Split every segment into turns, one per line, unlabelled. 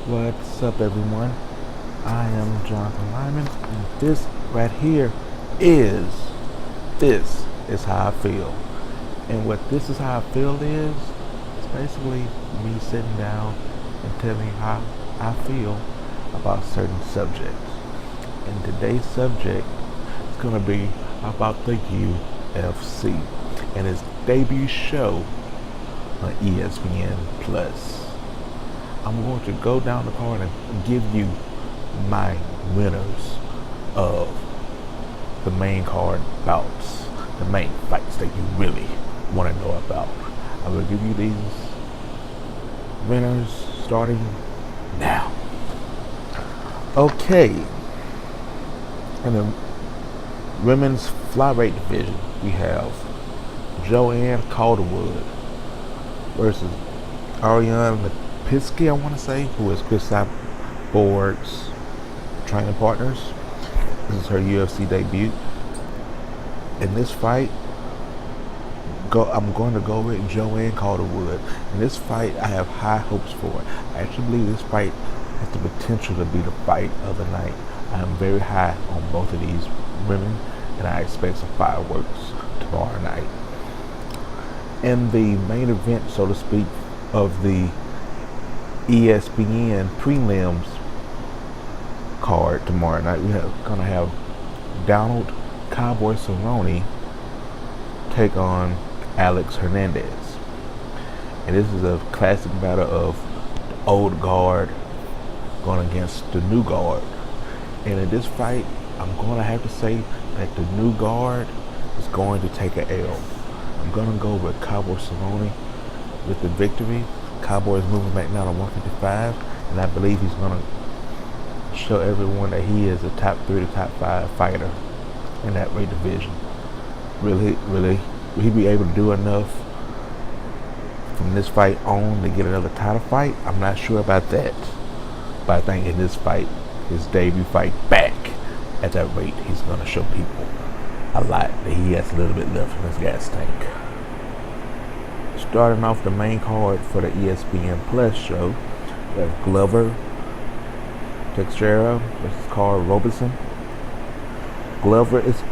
What's up, everyone? I am Jonathan Lyman, and this is how I feel. And what this is how I feel is, it's basically me sitting down and telling you how I feel about certain subjects. And today's subject is going to be about the UFC and its debut show on ESPN Plus. I'm going to go down the card and give you my winners of the main card bouts, the main fights that you really want to know about. I will give you these winners starting now. Okay. In the women's flyweight division, we have Joanne Calderwood versus Ariane Lipinski, I want to say, who is Chris Cyborg's training partners. This is her UFC debut. In this fight, I'm going to go with Joanne Calderwood. In this fight, I have high hopes for it. I actually believe this fight has the potential to be the fight of the night. I am very high on both of these women, and I expect some fireworks tomorrow night. In the main event, so to speak, of the ESPN prelims card tomorrow night, we're going to have Donald Cowboy Cerrone take on Alex Hernandez. And this is a classic battle of the old guard going against the new guard. And in this fight, I'm going to have to say that the new guard is going to take an L. I'm going to go with Cowboy Cerrone with the victory. Cowboy is moving back now to 155, and I believe he's going to show everyone that he is a top 3 to top 5 fighter in that weight division. Really, will he be able to do enough from this fight on to get another title fight? I'm not sure about that. But I think in this fight, his debut fight back at that weight, he's going to show people a lot that he has a little bit left in his gas tank. Starting off the main card for the ESPN Plus show, we have Glover Teixeira versus Carl Roberson. Glover is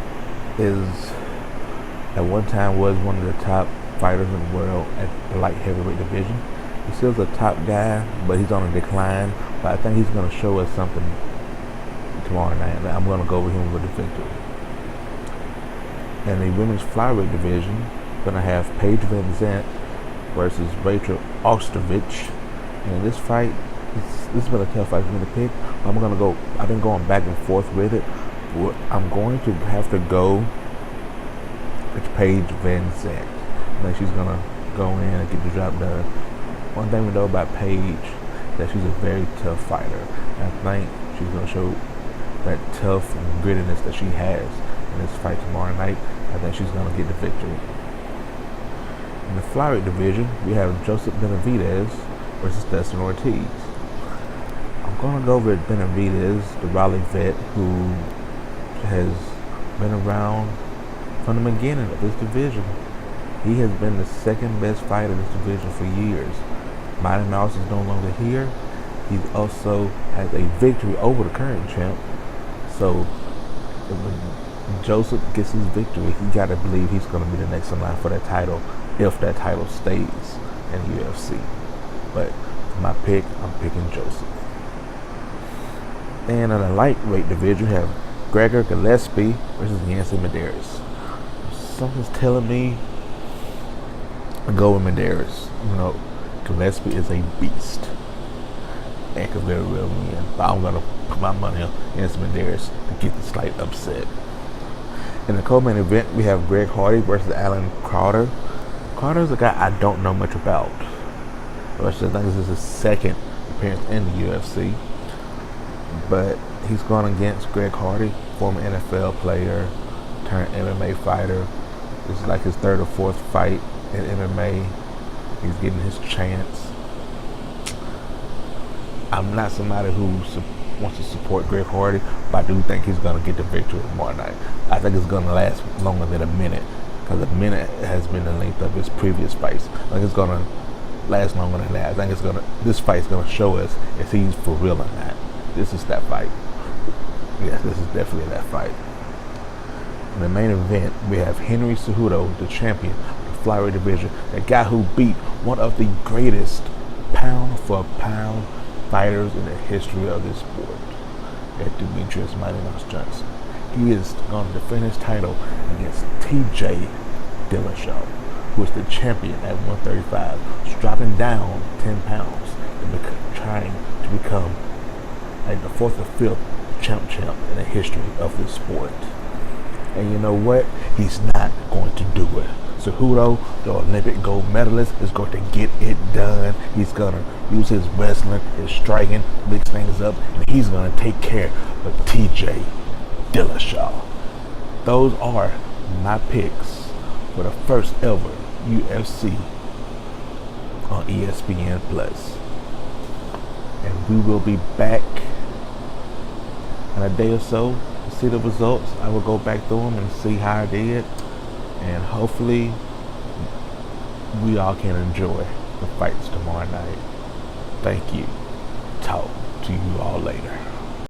at one time was one of the top fighters in the world at the light heavyweight division. He still's a top guy, but he's on a decline. But I think he's going to show us something tomorrow night. I'm going to go with him with the victory. In the women's flyweight division, we're going to have Paige Van Zandt versus Rachel Ostrovich. And in this fight, this has been a tough fight for me to pick. I've been going back and forth with it. I'm going to have to go with Paige Van Zandt. I think she's going to go in and get the job done. One thing we know about Paige is that she's a very tough fighter. And I think she's going to show that tough and grittiness that she has in this fight tomorrow night. I think she's going to get the victory. In the flyweight division, we have Joseph Benavidez versus Dustin Ortiz. I'm going to go with Benavidez, the Raleigh vet who has been around from the beginning of this division. He has been the second best fighter in this division for years. Mighty Mouse is no longer here. He also has a victory over the current champ. So when Joseph gets his victory, you got to believe he's going to be the next in line for that title, if that title stays in UFC. But for my pick, I'm picking Joseph. And in the lightweight division, we have Gregor Gillespie versus Yancy Medeiros. Something's telling me to go with Medeiros. You know, Gillespie is a beast and could very well win. But I'm going to put my money on Yancy Medeiros to get the slight upset. In the co-main event, we have Greg Hardy versus Alan Crowder. Crowder is a guy I don't know much about. I think this is his second appearance in the UFC. But he's going against Greg Hardy, former NFL player turned MMA fighter. This is like his third or fourth fight in MMA. He's getting his chance. I'm not somebody who wants to support Greg Hardy, but I do think he's going to get the victory tomorrow night. I think it's going to last longer than a minute, because a minute has been the length of his previous fights. I think it's going to last longer than that. I think this fight's gonna show us if he's for real or not. This is that fight. Yes, this is definitely that fight. In the main event, we have Henry Cejudo, the champion of the flyweight division, the guy who beat one of the greatest pound for pound fighters in the history of this sport, at Demetrius Mighty Mouse Johnson. He is going to defend his title against TJ Dillashaw, who is the champion at 135, dropping down 10 pounds and trying to become like the 4th or 5th champ in the history of this sport. And you know what? He's not going to do it. Cejudo, the Olympic gold medalist, is going to get it done. He's going to use his wrestling, his striking, mix things up, and he's going to take care of TJ Dillashaw. Those are my picks for the first ever UFC on ESPN Plus. And we will be back in a day or so to see the results. I will go back through them and see how I did, and hopefully we all can enjoy the fights tomorrow night. Thank you. Talk to you all later.